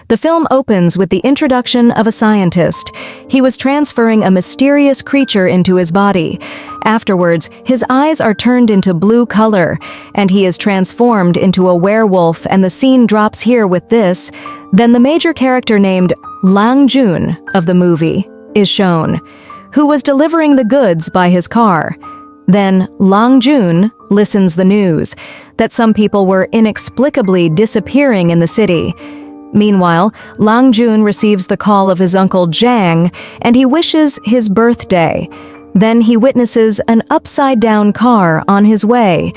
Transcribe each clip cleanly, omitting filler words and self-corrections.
The film opens with the introduction of a scientist. He was transferring a mysterious creature into his body. Afterwards, his eyes are turned into blue color, and he is transformed into a werewolf, and the scene drops here with this. Then the major character named Lang Jun of the movie is shown, who was delivering the goods by his car. Then Lang Jun listens the news that some people were inexplicably disappearing in the city. Meanwhile, Lang Jun receives the call of his uncle Jang, and he wishes his birthday. Then he witnesses an upside-down car on his way.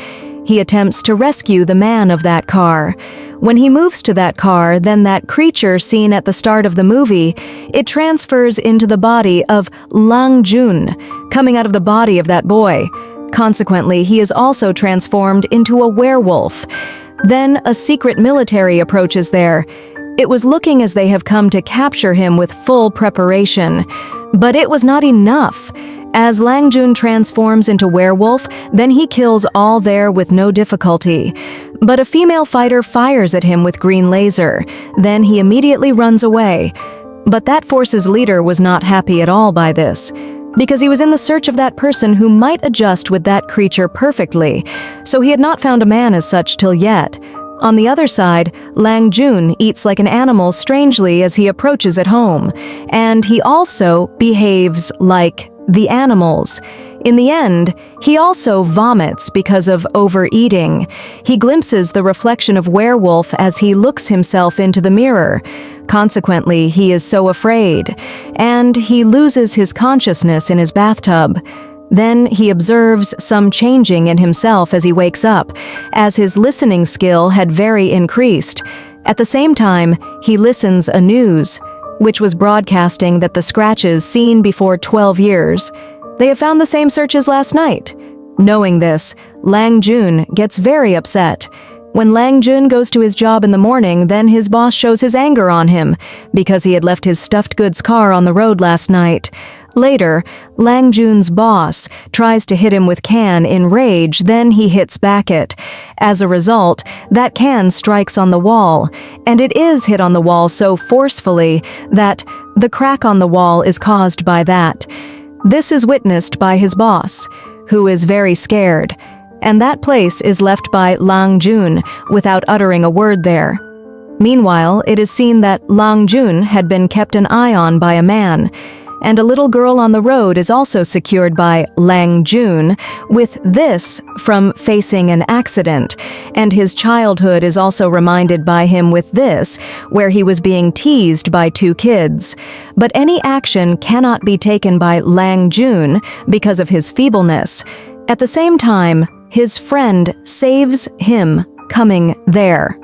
He attempts to rescue the man of that car. When he moves to that car, then that creature seen at the start of the movie, it transfers into the body of Lang Jun, coming out of the body of that boy. Consequently, he is also transformed into a werewolf. Then a secret military approaches there. It was looking as they have come to capture him with full preparation. But it was not enough. As Lang Jun transforms into werewolf, then he kills all there with no difficulty. But a female fighter fires at him with green laser. Then he immediately runs away. But that force's leader was not happy at all by this, because he was in the search of that person who might adjust with that creature perfectly, so he had not found a man as such till yet. On the other side, Lang Jun eats like an animal strangely as he approaches at home, and he also behaves like the animals. In the end, he also vomits because of overeating. He glimpses the reflection of werewolf as he looks himself into the mirror. Consequently, he is so afraid, and he loses his consciousness in his bathtub. Then he observes some changing in himself as he wakes up, as his listening skill had very increased. At the same time, he listens a news, which was broadcasting that the scratches seen before 12 years, they have found the same searches last night. Knowing this, Lang Jun gets very upset. When Lang Jun goes to his job in the morning, then his boss shows his anger on him because he had left his stuffed goods car on the road last night. Later, Lang Jun's boss tries to hit him with can in rage, then he hits back it. As a result, that can strikes on the wall, and it is hit on the wall so forcefully that the crack on the wall is caused by that. This is witnessed by his boss, who is very scared, and that place is left by Lang Jun without uttering a word there. Meanwhile, it is seen that Lang Jun had been kept an eye on by a man, and a little girl on the road is also secured by Lang Jun with this from facing an accident, and his childhood is also reminded by him with this, where he was being teased by two kids. But any action cannot be taken by Lang Jun because of his feebleness. At the same time, his friend saves him coming there.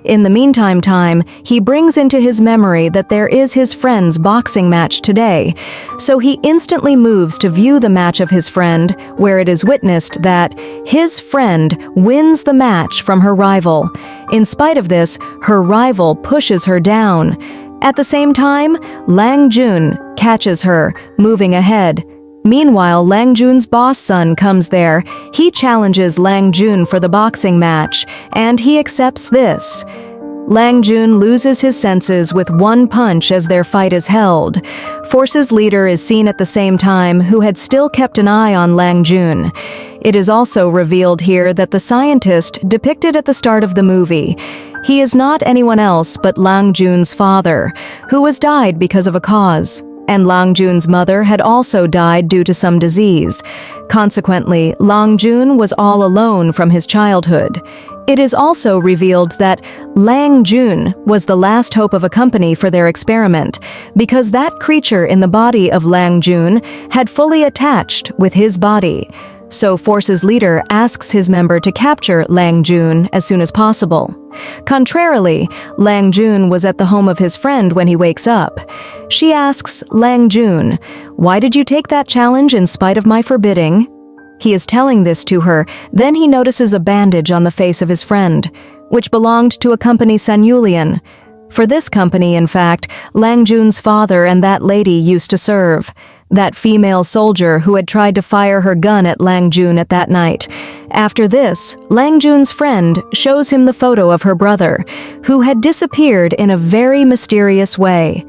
In the meantime, he brings into his memory that there is his friend's boxing match today, so he instantly moves to view the match of his friend, where it is witnessed that his friend wins the match from her rival. In spite of this, her rival pushes her down. At the same time, Lang Jun catches her, moving ahead. Meanwhile, Lang Jun's boss son comes there. He challenges Lang Jun for the boxing match, and he accepts this. Lang Jun loses his senses with one punch as their fight is held. Force's leader is seen at the same time, who had still kept an eye on Lang Jun. It is also revealed here that the scientist depicted at the start of the movie, he is not anyone else but Lang Jun's father, who has died because of a cause. And Lang Jun's mother had also died due to some disease. Consequently, Lang Jun was all alone from his childhood. It is also revealed that Lang Jun was the last hope of a company for their experiment, because that creature in the body of Lang Jun had fully attached with his body. So Force's leader asks his member to capture Lang Jun as soon as possible. Contrarily, Lang Jun was at the home of his friend when he wakes up. She asks Lang Jun, "Why did you take that challenge in spite of my forbidding?" He is telling this to her, then he notices a bandage on the face of his friend, which belonged to a company Sanulian. For this company, in fact, Lang Jun's father and that lady used to serve. that female soldier who had tried to fire her gun at Lang Jun at that night. After this, Lang Jun's friend shows him the photo of her brother, who had disappeared in a very mysterious way.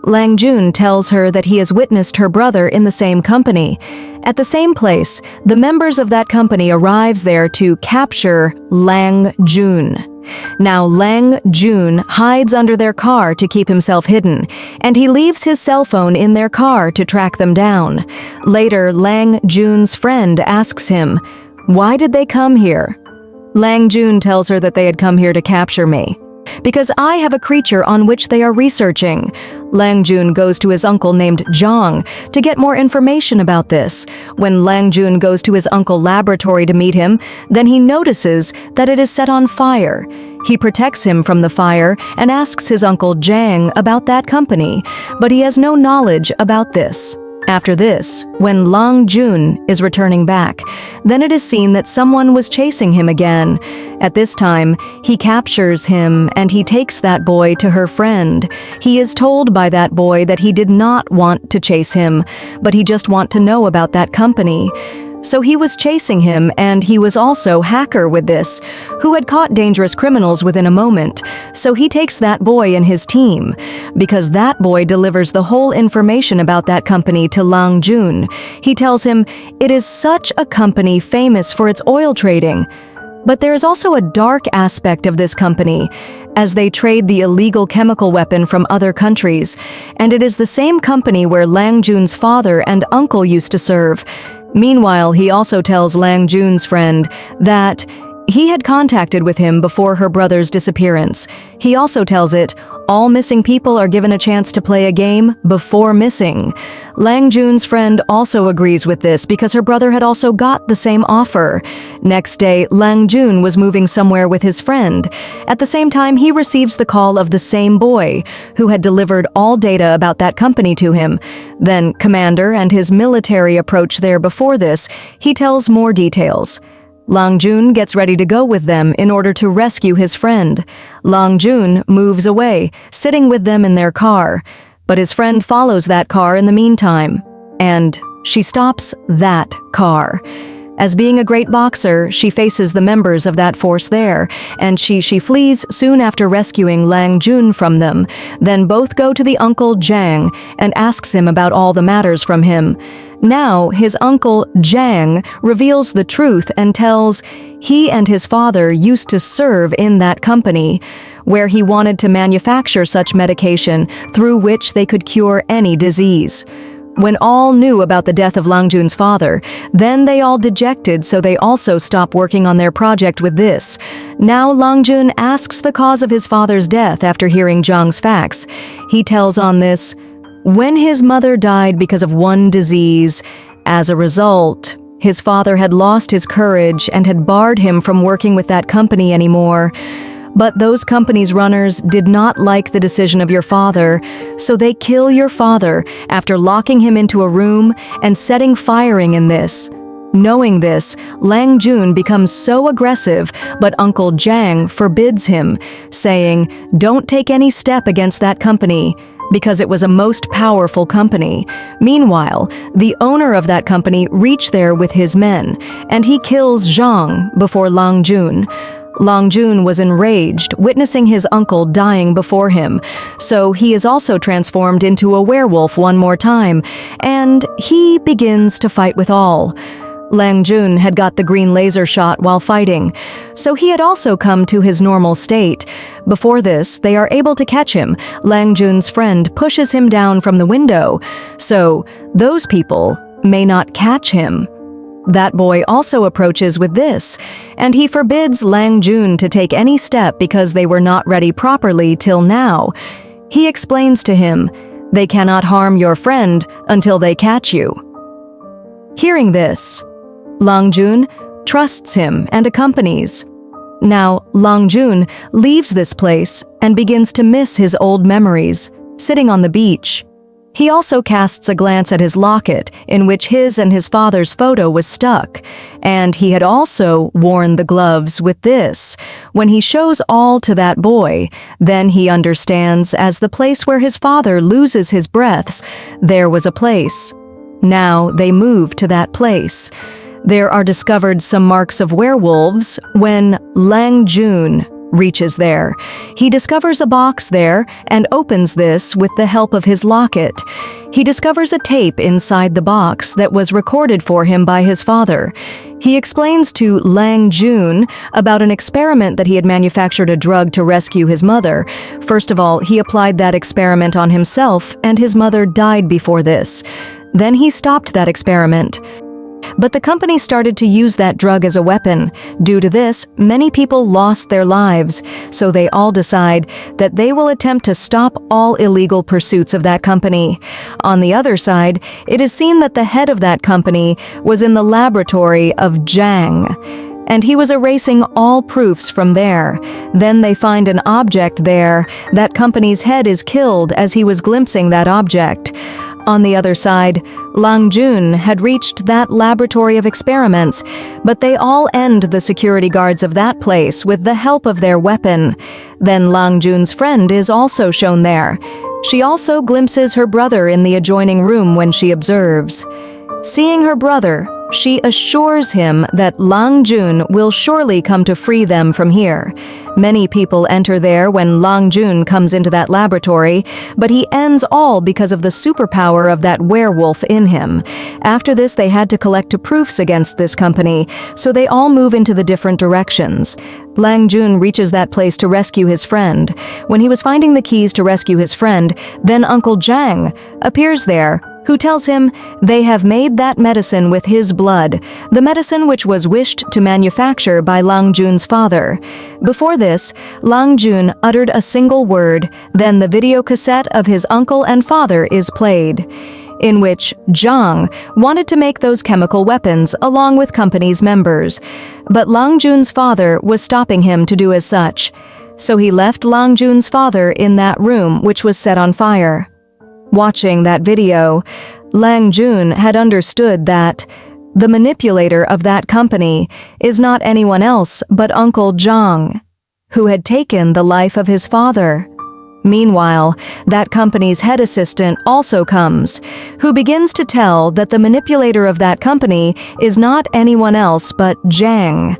Lang Jun tells her that he has witnessed her brother in the same company. At the same place, the members of that company arrives there to capture Lang Jun. Now Lang Jun hides under their car to keep himself hidden, and he leaves his cell phone in their car to track them down. Later, Lang Jun's friend asks him, "Why did they come here?" Lang Jun tells her that they had come here to capture me, "Because I have a creature on which they are researching." Lang Jun goes to his uncle named Zhang to get more information about this. When Lang Jun goes to his uncle's laboratory to meet him, then he notices that it is set on fire. He protects him from the fire and asks his uncle Zhang about that company, but he has no knowledge about this. After this, when Lang Jun is returning back, then it is seen that someone was chasing him again. At this time, he captures him and he takes that boy to her friend. He is told by that boy that he did not want to chase him, but he just want to know about that company. So he was chasing him, and he was also hacker with this, who had caught dangerous criminals within a moment. So he takes that boy in his team, because that boy delivers the whole information about that company to Lang Jun. He tells him it is such a company famous for its oil trading. But there is also a dark aspect of this company, as they trade the illegal chemical weapon from other countries, and it is the same company where Lang Jun's father and uncle used to serve. Meanwhile, he also tells Lang Jun's friend that he had contacted with him before her brother's disappearance. He also tells it, all missing people are given a chance to play a game before missing. Lang Jun's friend also agrees with this because her brother had also got the same offer. Next day, Lang Jun was moving somewhere with his friend. At the same time, he receives the call of the same boy, who had delivered all data about that company to him. Then, Commander and his military approach there before this. He tells more details. Lang Jun gets ready to go with them in order to rescue his friend. Lang Jun moves away, sitting with them in their car. But his friend follows that car in the meantime. And she stops that car. As being a great boxer, she faces the members of that force there, and she flees soon after rescuing Lang Jun from them. Then both go to the uncle Zhang and asks him about all the matters from him. Now, his uncle Zhang reveals the truth and tells he and his father used to serve in that company, where he wanted to manufacture such medication through which they could cure any disease. When all knew about the death of Lang Jun's father, then they all dejected, so they also stopped working on their project with this. Now Lang Jun asks the cause of his father's death after hearing Zhang's facts. He tells on this, when his mother died because of one disease, as a result, his father had lost his courage and had barred him from working with that company anymore. But those company's runners did not like the decision of your father, so they kill your father after locking him into a room and setting firing in this. Knowing this, Lang Jun becomes so aggressive, but Uncle Zhang forbids him, saying, "Don't take any step against that company," because it was a most powerful company. Meanwhile, the owner of that company reached there with his men, and he kills Zhang before Lang Jun. Lang Jun was enraged, witnessing his uncle dying before him, so he is also transformed into a werewolf one more time, and he begins to fight with all. Lang Jun had got the green laser shot while fighting, so he had also come to his normal state. Before this, they are able to catch him. Lang Jun's friend pushes him down from the window, so those people may not catch him. That boy also approaches with this, and he forbids Lang Jun to take any step because they were not ready properly till now. He explains to him, "They cannot harm your friend until they catch you." Hearing this, Lang Jun trusts him and accompanies. Now, Lang Jun leaves this place and begins to miss his old memories, sitting on the beach. He also casts a glance at his locket, in which his and his father's photo was stuck, and he had also worn the gloves with this. When he shows all to that boy, then he understands as the place where his father loses his breaths, there was a place. Now they move to that place. There are discovered some marks of werewolves when Lang Jun reaches there. He discovers a box there and opens this with the help of his locket. He discovers a tape inside the box that was recorded for him by his father. He explains to Lang Jun about an experiment that he had manufactured a drug to rescue his mother. First of all, he applied that experiment on himself, and his mother died before this. Then he stopped that experiment. But the company started to use that drug as a weapon. Due to this, many people lost their lives, so they all decide that they will attempt to stop all illegal pursuits of that company. On the other side, it is seen that the head of that company was in the laboratory of Jang, and he was erasing all proofs from there. Then they find an object there. That company's head is killed as he was glimpsing that object. On the other side, Lang Jun had reached that laboratory of experiments, but they all end the security guards of that place with the help of their weapon. Then Lang Jun's friend is also shown there. She also glimpses her brother in the adjoining room when she observes. Seeing her brother, she assures him that Lang Jun will surely come to free them from here. Many people enter there when Lang Jun comes into that laboratory, but he ends all because of the superpower of that werewolf in him. After this, they had to collect proofs against this company, so they all move into the different directions. Lang Jun reaches that place to rescue his friend. When he was finding the keys to rescue his friend, then Uncle Jang appears there, who tells him they have made that medicine with his blood, the medicine which was wished to manufacture by Lang Jun's father. Before this, Lang Jun uttered a single word, then the video cassette of his uncle and father is played, in which Jang wanted to make those chemical weapons along with company's members. But Lang Jun's father was stopping him to do as such. So he left Lang Jun's father in that room which was set on fire. Watching that video, Lang Jun had understood that the manipulator of that company is not anyone else but Uncle Jang, who had taken the life of his father. Meanwhile, that company's head assistant also comes, who begins to tell that the manipulator of that company is not anyone else but Jang.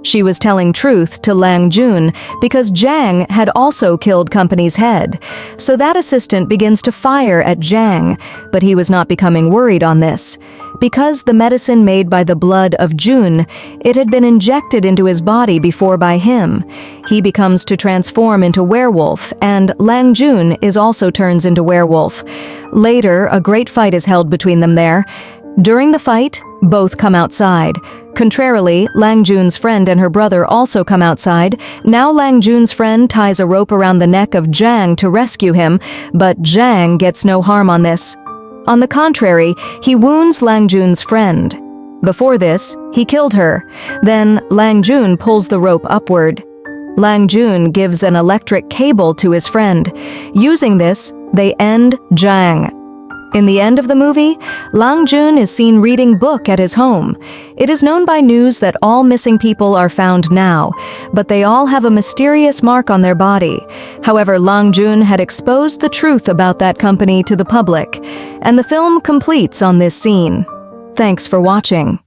She was telling truth to Lang Jun because Jang had also killed company's head. So that assistant begins to fire at Jang, but he was not becoming worried on this. Because the medicine made by the blood of Jun, it had been injected into his body before by him. He becomes to transform into werewolf, and Lang Jun is also turns into werewolf. Later, a great fight is held between them there. During the fight, both come outside. Contrarily, Lang Jun's friend and her brother also come outside. Now Lang Jun's friend ties a rope around the neck of Jang to rescue him, but Jang gets no harm on this. On the contrary, he wounds Lang Jun's friend. Before this, he killed her. Then Lang Jun pulls the rope upward. Lang Jun gives an electric cable to his friend. Using this, they end Jang. In the end of the movie, Lang Jun is seen reading book at his home. It is known by news that all missing people are found now, but they all have a mysterious mark on their body. However, Lang Jun had exposed the truth about that company to the public, and the film completes on this scene. Thanks for watching.